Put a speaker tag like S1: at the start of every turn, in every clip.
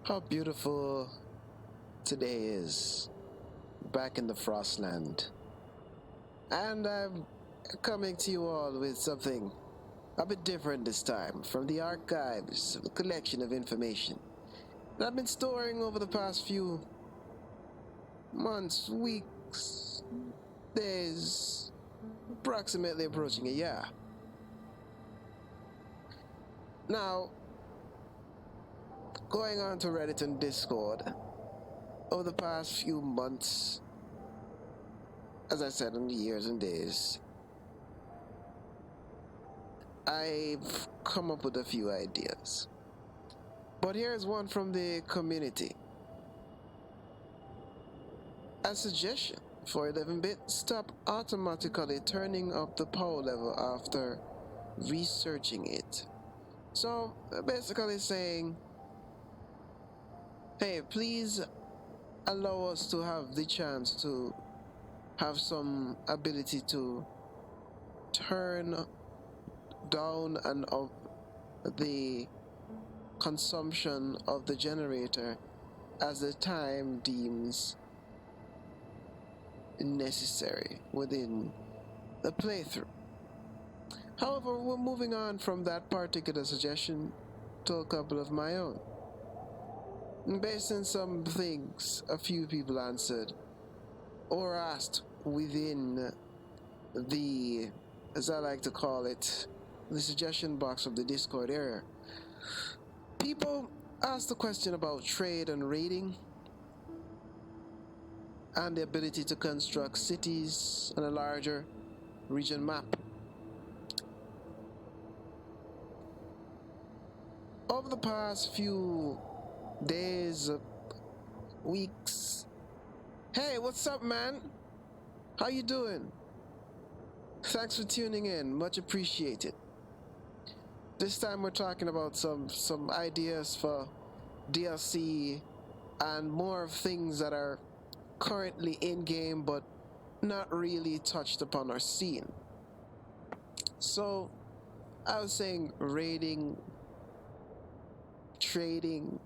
S1: How beautiful today is back in the Frostland. And I'm coming to you all with something a bit different this time from the archives of a collection of information that I've been storing over the past few months, weeks, days, approximately approaching a year. Now, going on to Reddit and Discord, over the past few months, as I said, in the years and days, I've come up with a few ideas. But here's one from the community. A suggestion for 11-bit: stop automatically turning up the power level after researching it. So basically saying, hey, please allow us to have the chance to have some ability to turn down and up the consumption of the generator as the time deems necessary within the playthrough. However, we're moving on from that particular suggestion to a couple of my own. And based on some things a few people answered or asked within the, as I like to call it, the suggestion box of the Discord area. People asked the question about trade and raiding and the ability to construct cities on a larger region map. Over the past few days, weeks, hey, what's up, man? How you doing? Thanks for tuning in, much appreciated. This time we're talking about some ideas for DLC and more of things that are currently in game but not really touched upon or seen. So I was saying raiding, trading,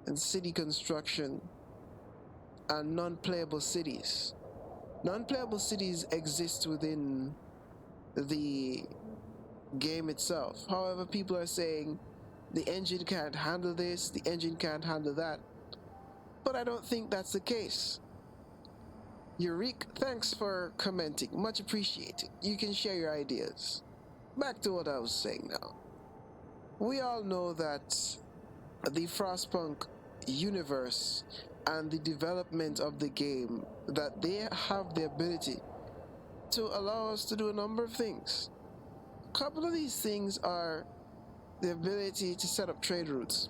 S1: and city construction and non-playable cities. Non-playable cities exist within the game itself. However, people are saying the engine can't handle this, the engine can't handle that. But I don't think that's the case. Eurik, thanks for commenting. Much appreciated. You can share your ideas. Back to what I was saying now. We all know that the Frostpunk universe and the development of the game, that they have the ability to allow us to do a number of things. A couple of these things are the ability to set up trade routes.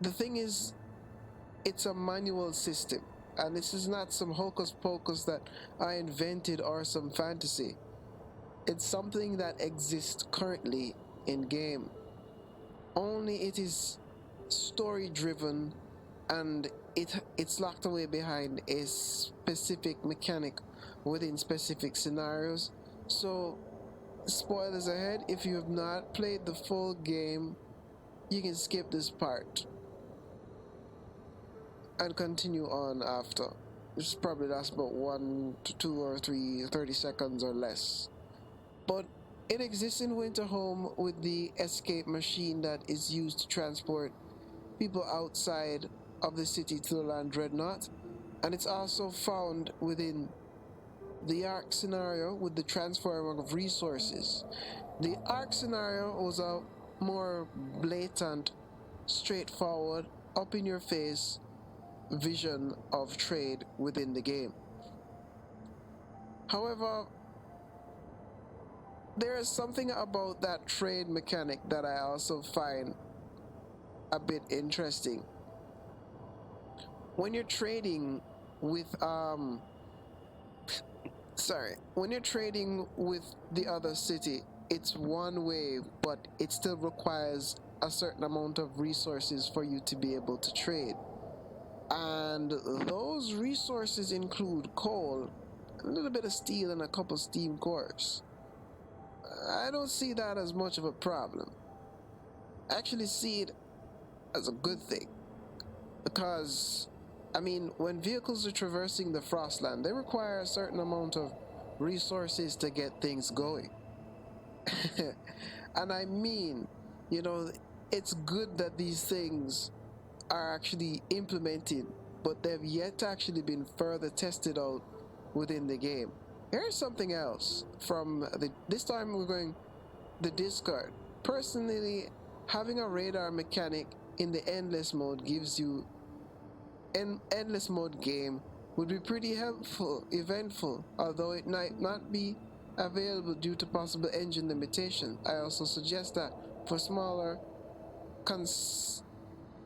S1: The thing is, it's a manual system, and this is not some hocus pocus that I invented or some fantasy. It's something that exists currently in game. Only it is story driven, and it's locked away behind a specific mechanic within specific scenarios. So spoilers ahead, if you have not played the full game, you can skip this part and continue on after. This probably lasts about 1 to 2 or 3 30 seconds or less. But it exists in Winterhome with the escape machine that is used to transport people outside of the city to the land dreadnought, and it's also found within the Ark scenario with the transfer of resources. The Ark scenario was a more blatant, straightforward, up in your face vision of trade within the game. However, there is something about that trade mechanic that I also find a bit interesting. When you're trading with when you're trading with the other city, it's one way, but it still requires a certain amount of resources for you to be able to trade. And those resources include coal, a little bit of steel, and a couple steam cores. I don't see that as much of a problem. I actually see it as a good thing. Because, I mean, when vehicles are traversing the Frostland, they require a certain amount of resources to get things going. And I mean, you know, it's good that these things are actually implemented, but they've yet to actually been further tested out within the game. Here's something else from this time we're going the Discard. Personally, having a radar mechanic in the endless mode gives you an endless mode game would be pretty helpful, eventful, although it might not be available due to possible engine limitation. I also suggest that for smaller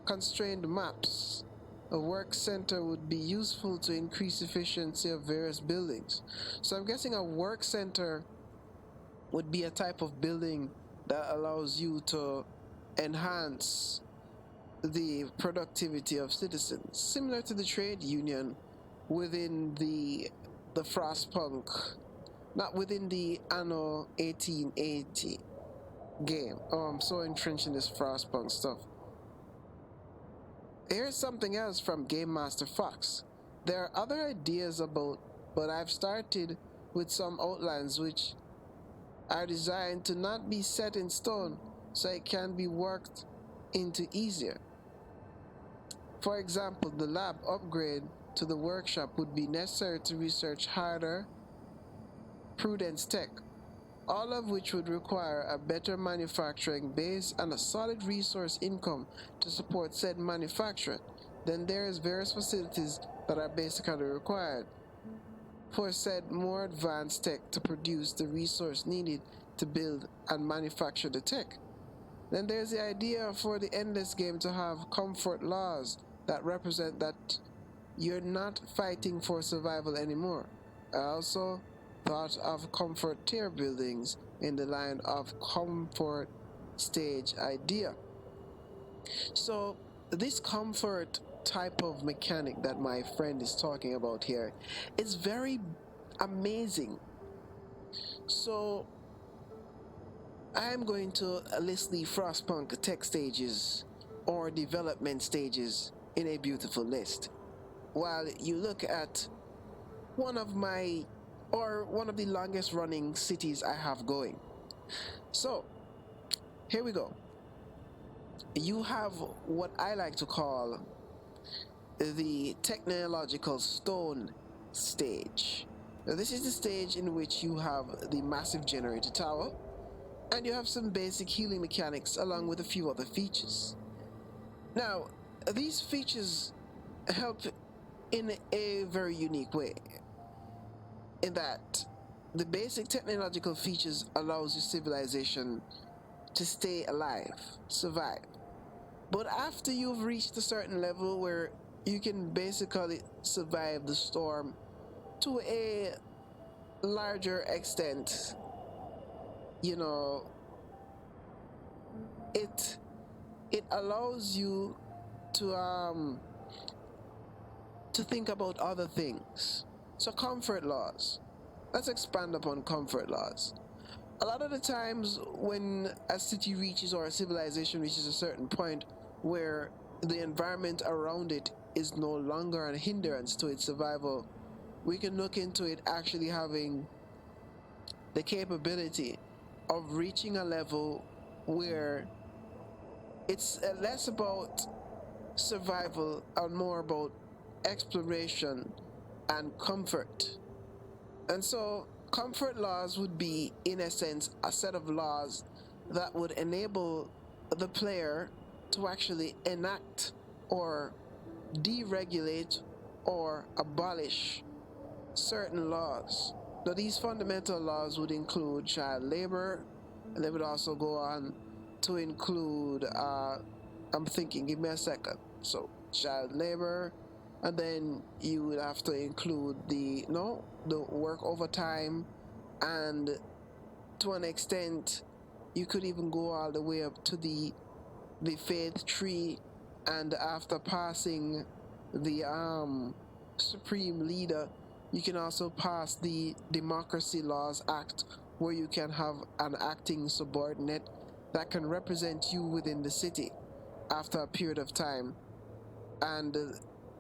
S1: constrained maps, a work center would be useful to increase efficiency of various buildings. So I'm guessing a work center would be a type of building that allows you to enhance the productivity of citizens, similar to the trade union within the Frostpunk, not within the Anno 1880 game. Oh, I'm so entrenched in this Frostpunk stuff. Here's something else from Game Master Fox. There are other ideas about, but I've started with some outlines which are designed to not be set in stone so it can be worked into easier. For example, the lab upgrade to the workshop would be necessary to research harder prudence tech, all of which would require a better manufacturing base and a solid resource income to support said manufacturing. Then there is various facilities that are basically required for said more advanced tech to produce the resource needed to build and manufacture the tech. Then there's the idea for the endless game to have comfort laws that represent that you're not fighting for survival anymore. I also thought of comfort tier buildings in the line of comfort stage idea. So this comfort type of mechanic that my friend is talking about here is very amazing. So I am going to list the Frostpunk tech stages or development stages in a beautiful list, while you look at one of the longest running cities I have going. So here we go. You have what I like to call the technological stone stage. Now, this is the stage in which you have the massive generator tower, and you have some basic healing mechanics along with a few other features. Now, these features help in a very unique way, in that the basic technological features allows your civilization to stay alive, survive. But after you've reached a certain level where you can basically survive the storm to a larger extent, you know, it allows you to think about other things. So comfort laws. Let's expand upon comfort laws. A lot of the times when a city reaches or a civilization reaches a certain point where the environment around it is no longer a hindrance to its survival, we can look into it actually having the capability of reaching a level where it's less about survival and more about exploration and comfort. And so comfort laws would be, in a sense, a set of laws that would enable the player to actually enact or deregulate or abolish certain laws. Now, these fundamental laws would include child labor, and they would also go on to include, I'm thinking, give me a second. So, child labor, and then you would have to include the work overtime, and to an extent, you could even go all the way up to the faith tree, and after passing the supreme leader, you can also pass the Democracy Laws Act, where you can have an acting subordinate that can represent you within the city. after a period of time, and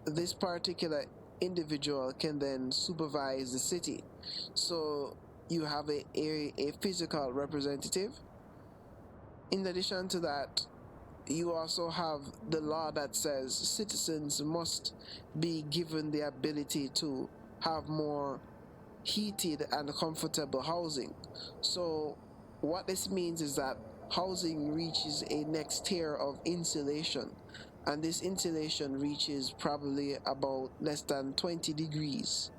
S1: this particular individual can then supervise the city. So you have a physical representative. In addition to that, you also have the law that says citizens must be given the ability to have more heated and comfortable housing. So what this means is that housing reaches a next tier of insulation, and this insulation reaches probably about less than 20 degrees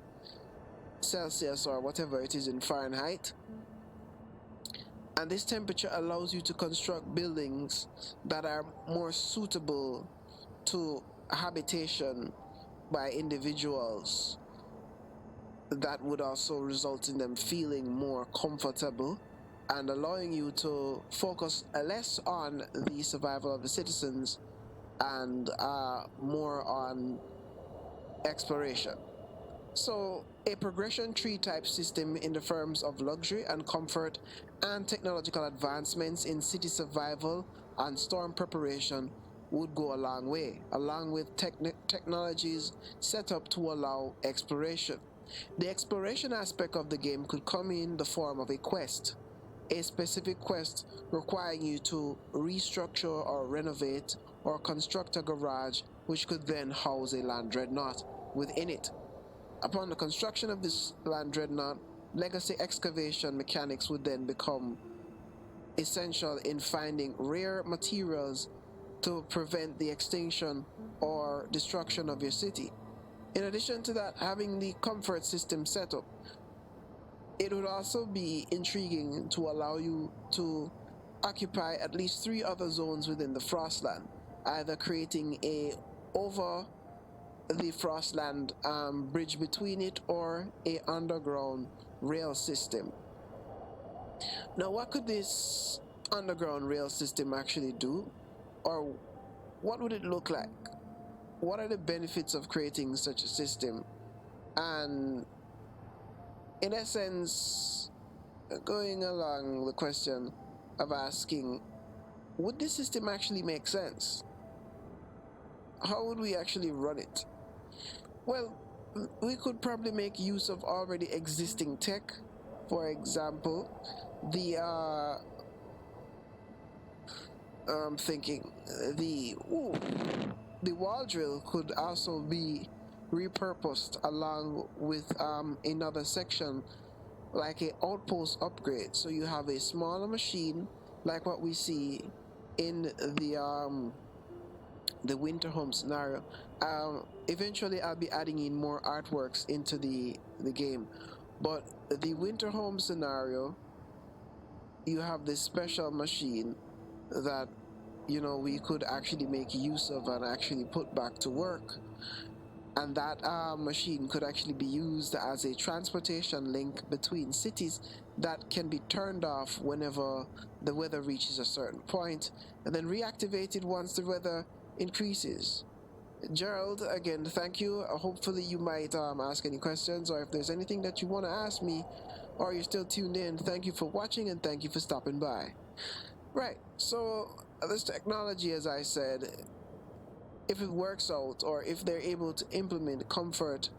S1: Celsius or whatever it is in Fahrenheit. And this temperature allows you to construct buildings that are more suitable to habitation by individuals. That would also result in them feeling more comfortable and allowing you to focus less on the survival of the citizens and more on exploration. So, a progression tree type system in the terms of luxury and comfort and technological advancements in city survival and storm preparation would go a long way, along with technologies set up to allow exploration. The exploration aspect of the game could come in the form of a specific quest requiring you to restructure or renovate or construct a garage which could then house a land dreadnought within it. Upon the construction of this land dreadnought, legacy excavation mechanics would then become essential in finding rare materials to prevent the extinction or destruction of your city. In addition to that, having the comfort system set up, it would also be intriguing to allow you to occupy at least 3 other zones within the Frostland, either creating a over the Frostland bridge between it or a underground rail system. Now, what could this underground rail system actually do, or what would it look like? What are the benefits of creating such a system? And in essence, going along the question of asking, would this system actually make sense? How would we actually run it? Well, we could probably make use of already existing tech. For example, the I'm thinking the wall drill could also be repurposed along with another section like a outpost upgrade. So you have a smaller machine like what we see in the winter home scenario. Eventually I'll be adding in more artworks into the game, but the winter home scenario, you have this special machine that we could actually make use of and actually put back to work, and that machine could actually be used as a transportation link between cities that can be turned off whenever the weather reaches a certain point and then reactivated once the weather increases. Gerald, again, thank you. Hopefully you might ask any questions, or if there's anything that you want to ask me or you're still tuned in, thank you for watching and thank you for stopping by. Right, so this technology, as I said, if it works out, or if they're able to implement comfort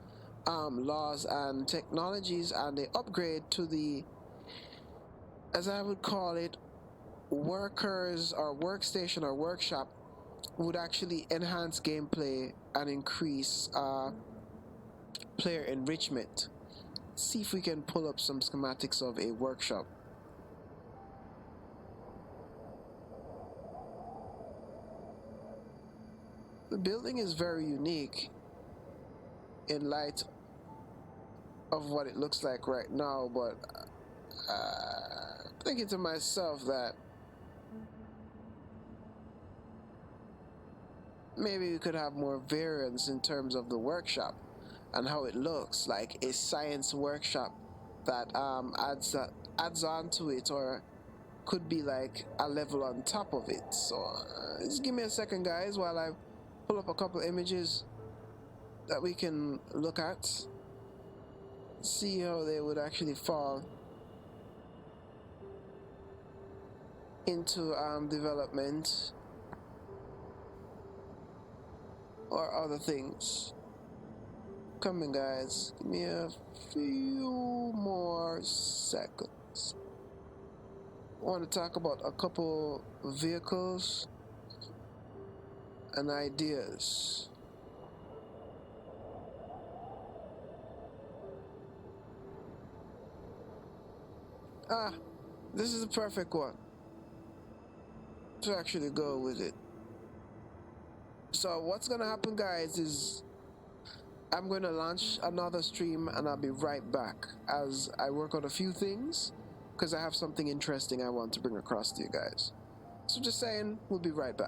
S1: laws and technologies, and they upgrade to the, as I would call it, workers or workstation or workshop, would actually enhance gameplay and increase player enrichment. Let's see if we can pull up some schematics of a workshop. The building is very unique in light of what it looks like right now, but thinking to myself that maybe we could have more variance in terms of the workshop and how it looks, like a science workshop that adds on to it, or could be like a level on top of it. So just give me a second, guys, while I pull up a couple images that we can look at, see how they would actually fall into development. or other things. Come in, guys. Give me a few more seconds. I want to talk about a couple vehicles and ideas. Ah, this is the perfect one to actually go with it. So what's gonna happen, guys, is I'm going to launch another stream and I'll be right back as I work on a few things because I have something interesting I want to bring across to you guys. So just saying, we'll be right back.